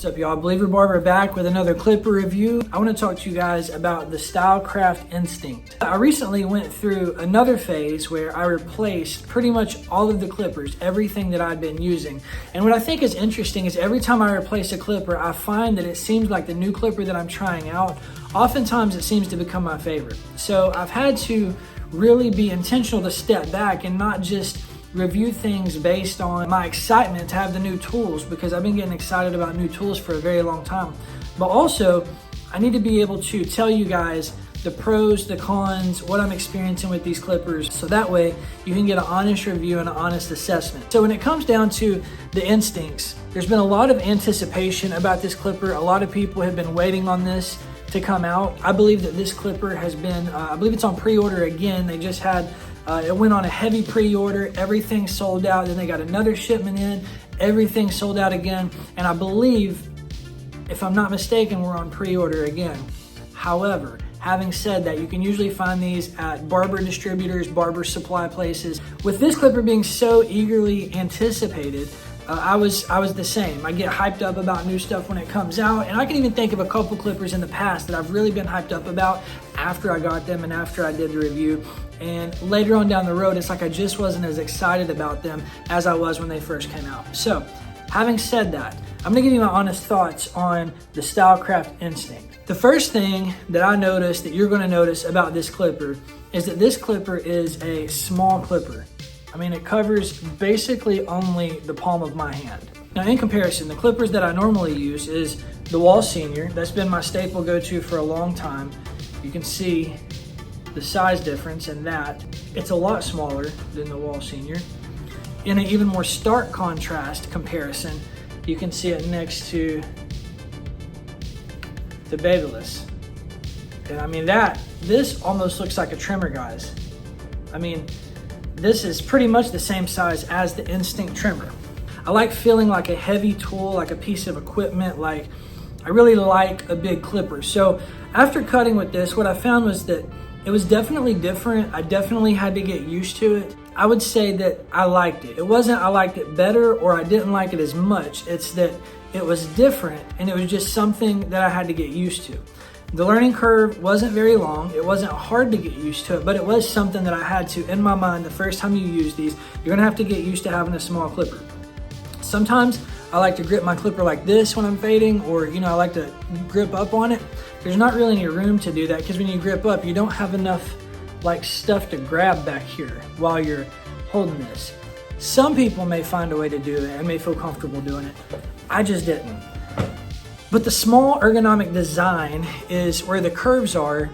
What's up, y'all? BBARBER back with another clipper review. I want to talk to you guys about the Stylecraft Instinct. I recently went through another phase where I replaced pretty much all of the clippers, everything that I'd been using. And what I think is interesting is every time I replace a clipper, I find that it seems like the new clipper that I'm trying out, oftentimes it seems to become my favorite. So I've had to really be intentional to step back and not just review things based on my excitement to have the new tools, because I've been getting excited about new tools for a very long time. But also, I need to be able to tell you guys the pros, the cons, what I'm experiencing with these clippers, so that way you can get an honest review and an honest assessment. So when it comes down to the Instincts, there's been a lot of anticipation about this clipper. A lot of people have been waiting on this to come out. I believe that this clipper has been, I believe it's on pre-order again. They just had it went on a heavy pre-order, everything sold out, then they got another shipment in, everything sold out again, and I believe, if I'm not mistaken, we're on pre-order again. However, having said that, you can usually find these at barber distributors, barber supply places. With this clipper being so eagerly anticipated, I was the same. I get hyped up about new stuff when it comes out, and I can even think of a couple clippers in the past that I've really been hyped up about after I got them and after I did the review. And later on down the road, it's like I just wasn't as excited about them as I was when they first came out. So, having said that, I'm gonna give you my honest thoughts on the Stylecraft Instinct. The first thing that I noticed that you're gonna notice about this clipper is that this clipper is a small clipper. I mean, it covers basically only the palm of my hand. Now, in comparison, the clippers that I normally use is the Wall Senior. That's been my staple go-to for a long time. You can see the size difference in that. It's a lot smaller than the Wall Senior. In an even more stark contrast comparison, you can see it next to the Babyliss. And I mean, this almost looks like a trimmer, guys. I mean, this is pretty much the same size as the Instinct trimmer. I like feeling like a heavy tool, like a piece of equipment, like I really like a big clipper. So after cutting with this, what I found was that it was definitely different. I definitely had to get used to it. I would say that I liked it. It wasn't I liked it better or I didn't like it as much. It's that it was different and it was just something that I had to get used to. The learning curve wasn't very long. It wasn't hard to get used to it, but it was something that I had to, in my mind, the first time you use these, you're gonna have to get used to having a small clipper. Sometimes I like to grip my clipper like this when I'm fading, or I like to grip up on it. There's not really any room to do that because when you grip up, you don't have enough like stuff to grab back here while you're holding this. Some people may find a way to do it and may feel comfortable doing it. I just didn't. But the small ergonomic design is where the curves are.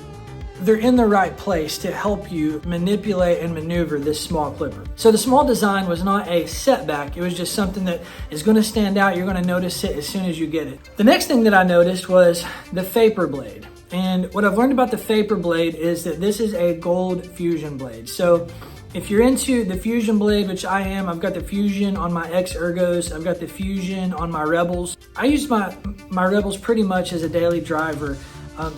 They're in the right place to help you manipulate and maneuver this small clipper. So the small design was not a setback. It was just something that is going to stand out. You're going to notice it as soon as you get it. The next thing that I noticed was the Vapor blade. And what I've learned about the Vapor blade is that this is a gold fusion blade. So if you're into the Fusion blade, which I am, I've got the Fusion on my X Ergos, I've got the Fusion on my Rebels. I use my Rebels pretty much as a daily driver.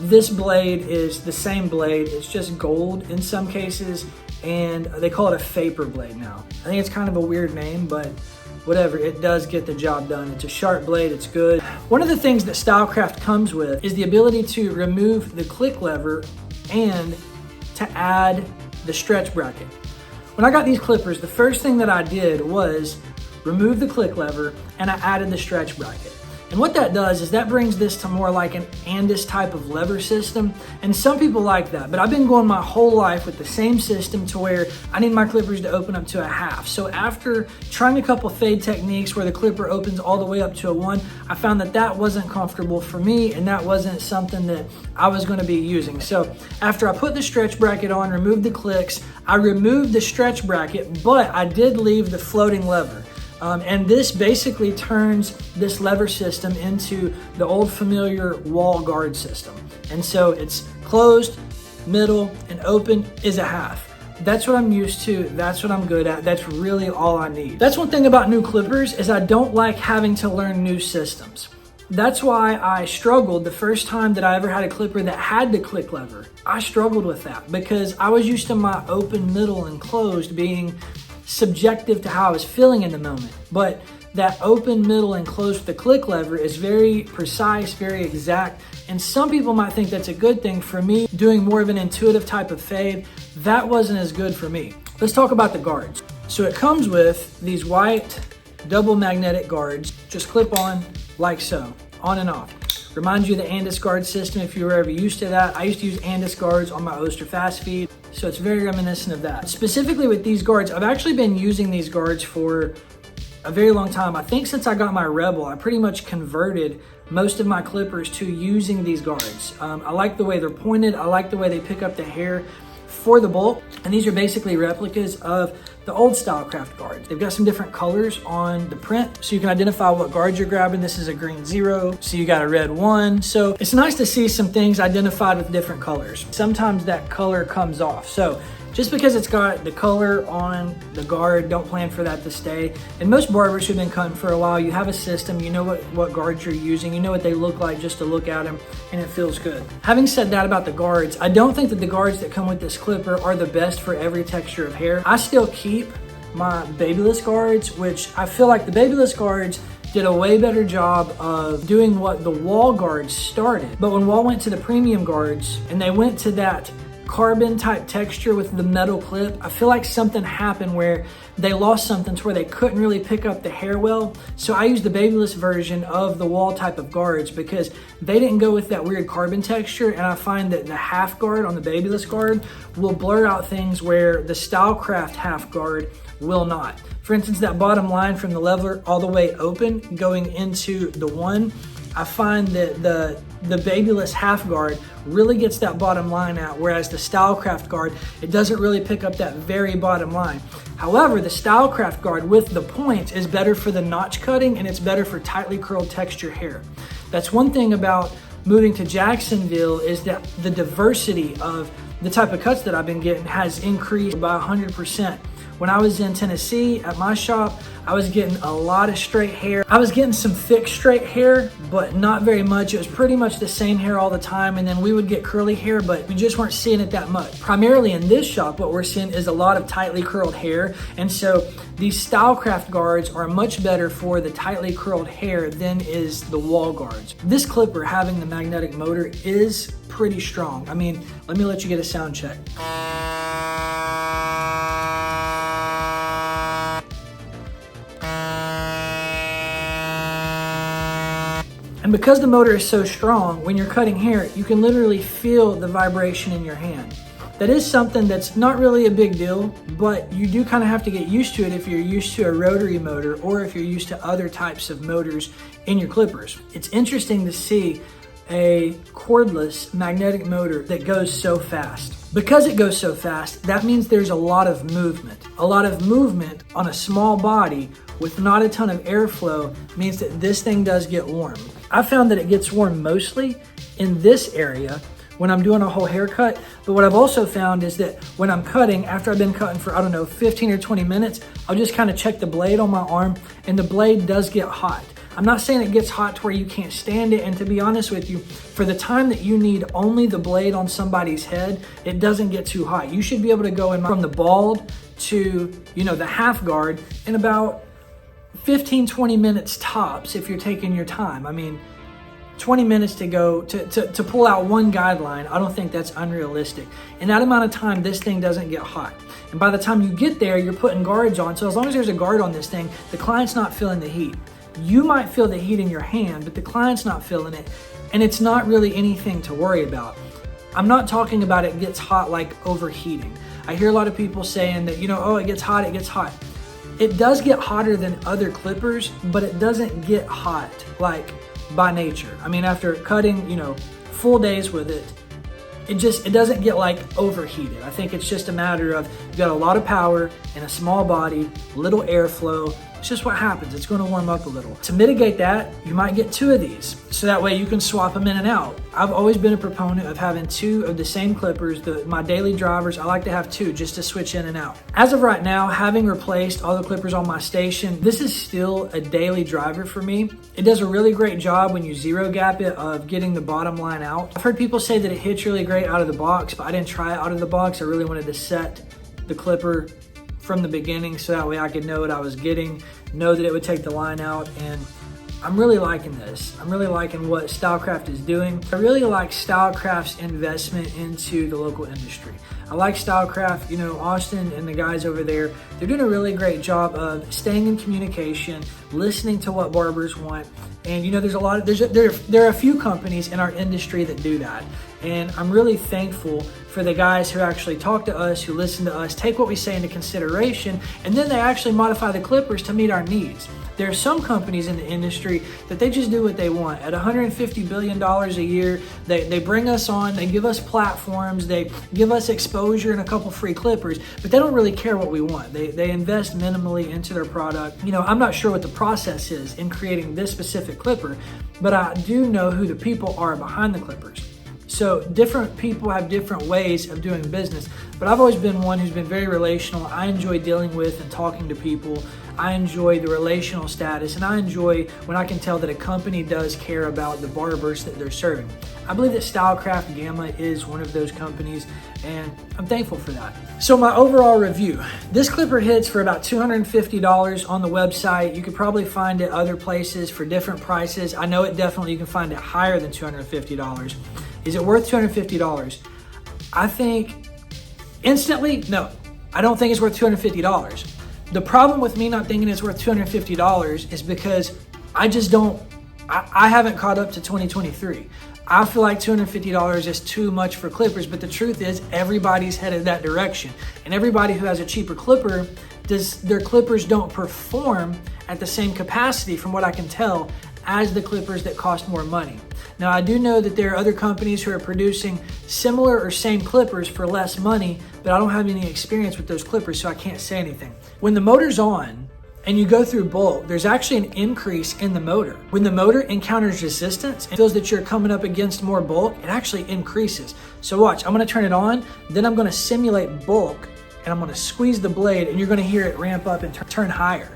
This blade is the same blade, it's just gold in some cases, and they call it a Vapor blade now. I think it's kind of a weird name, but whatever, it does get the job done. It's a sharp blade, it's good. One of the things that Stylecraft comes with is the ability to remove the click lever and to add the stretch bracket. When I got these clippers, the first thing that I did was remove the click lever and I added the stretch bracket. And what that does is that brings this to more like an Andis type of lever system. And some people like that, but I've been going my whole life with the same system to where I need my clippers to open up to a half. So after trying a couple fade techniques where the clipper opens all the way up to a 1, I found that that wasn't comfortable for me and that wasn't something that I was going to be using. So after I put the stretch bracket on, removed the clicks, I removed the stretch bracket, but I did leave the floating lever. And this basically turns this lever system into the old familiar wall guard system. And so it's closed, middle, and open is a half. That's what I'm used to. That's what I'm good at. That's really all I need. That's one thing about new clippers is I don't like having to learn new systems. That's why I struggled the first time that I ever had a clipper that had the click lever. I struggled with that because I was used to my open, middle, and closed being subjective to how I was feeling in the moment. But that open middle and close with the click lever is very precise, very exact. And some people might think that's a good thing. For me, doing more of an intuitive type of fade, that wasn't as good for me. Let's talk about the guards. So it comes with these white double magnetic guards, just clip on like so, on and off. Reminds you of the Andis guard system if you were ever used to that. I used to use Andis guards on my Oster fast feed, so it's very reminiscent of that. Specifically with these guards, I've actually been using these guards for a very long time. I think since I got my Rebel, I pretty much converted most of my clippers to using these guards. I like the way they're pointed. I like the way they pick up the hair for the bulk. And these are basically replicas of the old Stylecraft guards. They've got some different colors on the print, so you can identify what guards you're grabbing. This is a green 0, so you got a red 1. So it's nice to see some things identified with different colors. Sometimes that color comes off. So just because it's got the color on the guard, don't plan for that to stay. And most barbers who've been cutting for a while, you have a system, you know what guards you're using, you know what they look like just to look at them, and it feels good. Having said that about the guards, I don't think that the guards that come with this clipper are the best for every texture of hair. I still keep my babyless guards, which I feel like the babyless guards did a way better job of doing what the wall guards started. But when Wall went to the premium guards and they went to that carbon type texture with the metal clip, I feel like something happened where they lost something to where they couldn't really pick up the hair well. So I used the babyless version of the wall type of guards because they didn't go with that weird carbon texture, and I find that the half guard on the babyless guard will blur out things where the Stylecraft half guard will not. For instance, that bottom line from the leveler all the way open going into the 1, I find that the babyless half guard really gets that bottom line out, whereas the Stylecraft guard, it doesn't really pick up that very bottom line. However, the Stylecraft guard with the points is better for the notch cutting, and it's better for tightly curled texture hair. That's one thing about moving to Jacksonville, is that the diversity of the type of cuts that I've been getting has increased by 100%. When I was in Tennessee at my shop, I was getting a lot of straight hair. I was getting some thick straight hair, but not very much. It was pretty much the same hair all the time, and then we would get curly hair, but we just weren't seeing it that much. Primarily in this shop, what we're seeing is a lot of tightly curled hair, and so these Stylecraft guards are much better for the tightly curled hair than is the wall guards. This clipper, having the magnetic motor, is pretty strong. I mean, let me let you get a sound check. And because the motor is so strong, when you're cutting hair, you can literally feel the vibration in your hand. That is something that's not really a big deal, but you do kind of have to get used to it if you're used to a rotary motor or if you're used to other types of motors in your clippers. It's interesting to see a cordless magnetic motor that goes so fast. Because it goes so fast, that means there's a lot of movement. A lot of movement on a small body with not a ton of airflow means that this thing does get warm. I found that it gets warm mostly in this area when I'm doing a whole haircut, but what I've also found is that when I'm cutting, after I've been cutting for, I don't know, 15 or 20 minutes, I'll just kind of check the blade on my arm, and the blade does get hot. I'm not saying it gets hot to where you can't stand it, and to be honest with you, for the time that you need only the blade on somebody's head, it doesn't get too hot. You should be able to go in from the bald to, the half guard in about 15, 20 minutes tops if you're taking your time. I mean, 20 minutes to go to pull out one guideline, I don't think that's unrealistic. In that amount of time, this thing doesn't get hot. And by the time you get there, you're putting guards on. So as long as there's a guard on this thing, the client's not feeling the heat. You might feel the heat in your hand, but the client's not feeling it. And it's not really anything to worry about. I'm not talking about it gets hot like overheating. I hear a lot of people saying that, oh, it gets hot, it gets hot. It does get hotter than other clippers, but it doesn't get hot like by nature. I mean, after cutting, full days with it, it doesn't get like overheated. I think it's just a matter of you've got a lot of power in a small body, little airflow. It's just what happens. It's going to warm up a little. To mitigate that, you might get 2 of these, so that way you can swap them in and out. I've always been a proponent of having 2 of the same clippers. My daily drivers, I like to have 2 just to switch in and out. As of right now, having replaced all the clippers on my station, this is still a daily driver for me. It does a really great job when you zero gap it of getting the bottom line out. I've heard people say that it hits really great out of the box, but I didn't try it out of the box. I really wanted to set the clipper from the beginning so that way I could know what I was getting, know that it would take the line out, and I'm really liking this. I'm really liking what Stylecraft is doing. I really like Stylecraft's investment into the local industry. I like Stylecraft, you know, Austin and the guys over there, they're doing a really great job of staying in communication, listening to what barbers want. And you know, there are a few companies in our industry that do that. And I'm really thankful for the guys who actually talk to us, who listen to us, take what we say into consideration, and then they actually modify the clippers to meet our needs. There are some companies in the industry that they just do what they want. At $150 billion a year, they bring us on, they give us platforms, they give us exposure and a couple free clippers, but they don't really care what we want. They invest minimally into their product. You know, I'm not sure what the process is in creating this specific clipper, but I do know who the people are behind the clippers. So different people have different ways of doing business, but I've always been one who's been very relational. I enjoy dealing with and talking to people. I enjoy the relational status, and I enjoy when I can tell that a company does care about the barbers that they're serving. I believe that Stylecraft Gamma is one of those companies, and I'm thankful for that. So my overall review, this clipper hits for about $250 on the website. You could probably find it other places for different prices. I know it definitely, you can find it higher than $250. Is it worth $250? I think instantly, no. I don't think it's worth $250. The problem with me not thinking it's worth $250 is because I haven't caught up to 2023. I feel like $250 is too much for clippers, but the truth is everybody's headed that direction. And everybody who has a cheaper clipper, their clippers don't perform at the same capacity from what I can tell as the clippers that cost more money. Now, I do know that there are other companies who are producing similar or same clippers for less money, but I don't have any experience with those clippers, so I can't say anything. When the motor's on and you go through bulk, there's actually an increase in the motor. When the motor encounters resistance and feels that you're coming up against more bulk, it actually increases. So watch, I'm gonna turn it on, then I'm gonna simulate bulk, and I'm gonna squeeze the blade, and you're gonna hear it ramp up and turn higher.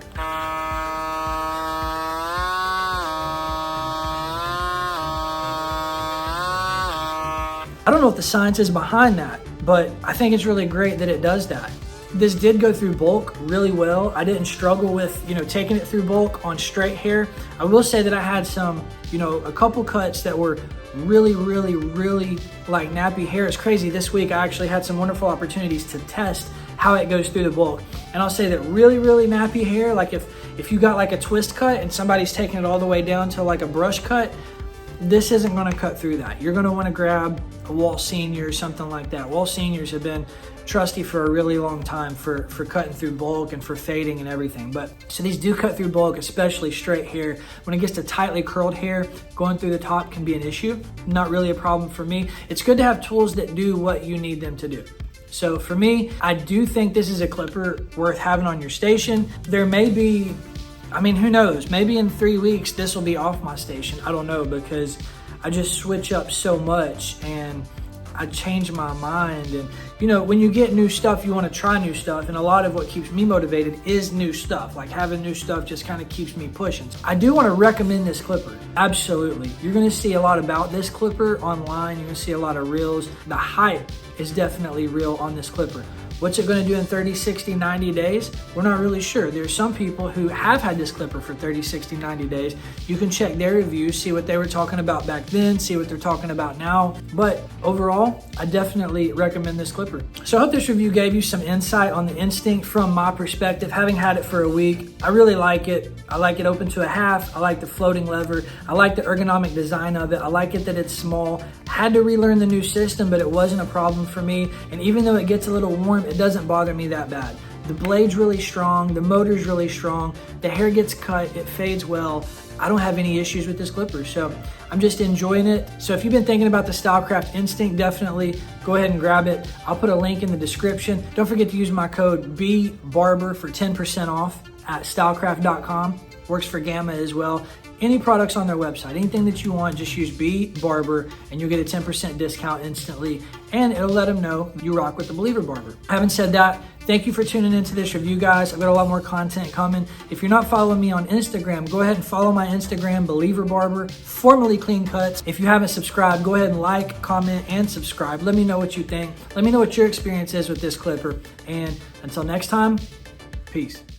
I don't know what the science is behind that, but I think it's really great that it does that. This did go through bulk really well. I didn't struggle with, you know, taking it through bulk on straight hair. I will say that I had some, you know, a couple cuts that were really like nappy hair. It's crazy. This week I actually had some wonderful opportunities to test how it goes through the bulk. And I'll say that really nappy hair, like if you got like a twist cut and somebody's taking it all the way down to like a brush cut, this isn't going to cut through that. You're going to want to grab a Walt Senior or something like that. Walt Seniors have been trusty for a really long time for cutting through bulk and for fading and everything. But so these do cut through bulk, especially straight hair. When it gets to tightly curled hair, going through the top can be an issue. Not really a problem for me. It's good to have tools that do what you need them to do. So for me, I do think this is a clipper worth having on your station. There may be, I mean, who knows? Maybe in 3 weeks, this will be off my station. I don't know, because I just switch up so much and I change my mind. And you know, when you get new stuff, you want to try new stuff. And a lot of what keeps me motivated is new stuff. Like having new stuff just kind of keeps me pushing. So I do want to recommend this clipper. Absolutely. You're going to see a lot about this clipper online. You're going to see a lot of reels. The hype is definitely real on this clipper. What's it going to do in 30, 60, 90 days? We're not really sure. There's some people who have had this clipper for 30, 60, 90 days. You can check their reviews, see what they were talking about back then, see what they're talking about now. But overall, I definitely recommend this clipper. So I hope this review gave you some insight on the Instinct from my perspective. Having had it for a week, I really like it. I like it open to a half. I like the floating lever. I like the ergonomic design of it. I like it that it's small. Had to relearn the new system, but it wasn't a problem for me. And even though it gets a little warm, it doesn't bother me that bad. The blade's really strong. The motor's really strong. The hair gets cut. It fades well. I don't have any issues with this clipper, so I'm just enjoying it. So if you've been thinking about the Stylecraft Instinct, definitely go ahead and grab it. I'll put a link in the description. Don't forget to use my code BBARBER for 10% off at stylecraft.com. Works for Gamma as well. Any products on their website, anything that you want, just use BBARBER and you'll get a 10% discount instantly, and it'll let them know you rock with the Believer Barber. Having said that, thank you for tuning into this review, guys. I've got a lot more content coming. If you're not following me on Instagram, go ahead and follow my Instagram, Believer Barber, formerly Clean Cuts. If you haven't subscribed, go ahead and like, comment, and subscribe. Let me know what you think. Let me know what your experience is with this clipper. And until next time, Peace.